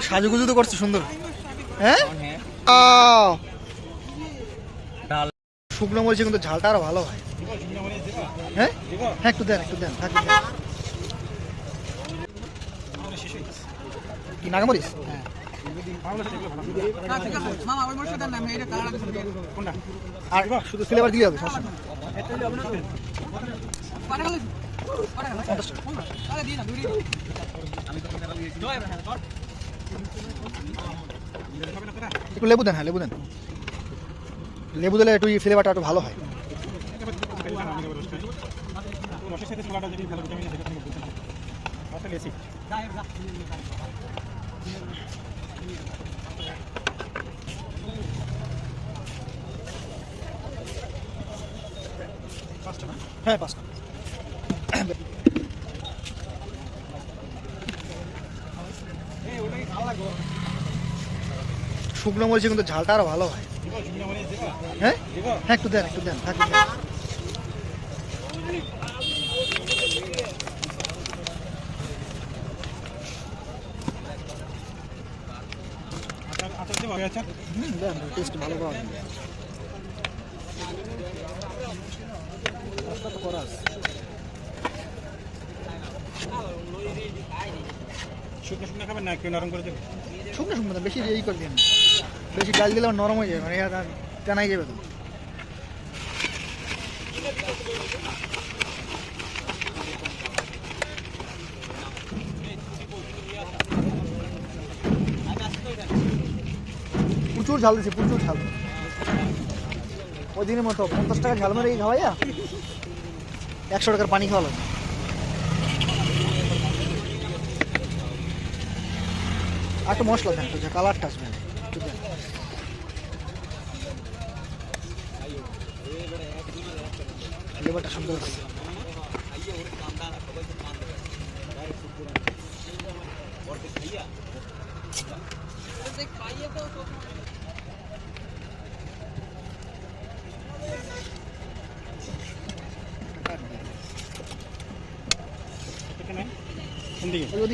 সাজুগুজু তো করছে সুন্দর। হ্যাঁ শুকনো মরিচে কিন্তু ঝালটা আরো ভালো হয়। হ্যাঁ হ্যাঁ একটু দেন কি নাগামরিচ? আর শুধু ফ্লেভার দিলে হবে, সমস্যা নেই। একটু লেবু দেন, হ্যাঁ লেবু দেন, লেবু দিলে একটু ফ্লেভারটা একটু ভালো হয়। হ্যাঁ 5টা। শুকনো মরিচে কিন্তু ঝালটা আরো ভালো হয়। হ্যাঁ হ্যাঁ একটু দেন টেস্ট ভালো পাওয়া যায়। শুকনো খাবেন না, একটু নরম করে দেবেন। শুকনো বেশি এই করে দিন, বেশি ডাল দিলে নরম হয়ে যাবে, মানে টানাই যাবে তো। প্রচুর ঝাল দিচ্ছে, প্রচুর ঝাল। ওই দিনের মতো 50 টাকা ঝাল মেরে খাওয়াইয়া 100 টাকার পানি খাওয়ালো। আর একটু মশলা দেন, একটু কালারটা আসবে। ফ্লেভারটা সুন্দর আছে। সাগর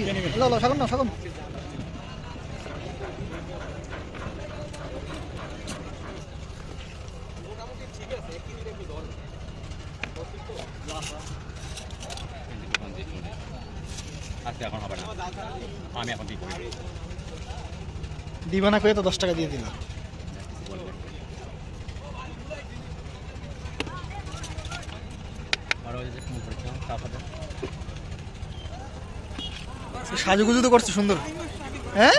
দিবানা করে তো 10 টাকা দিয়ে দিলাম। সাজুগুজু তো করছে সুন্দর। হ্যাঁ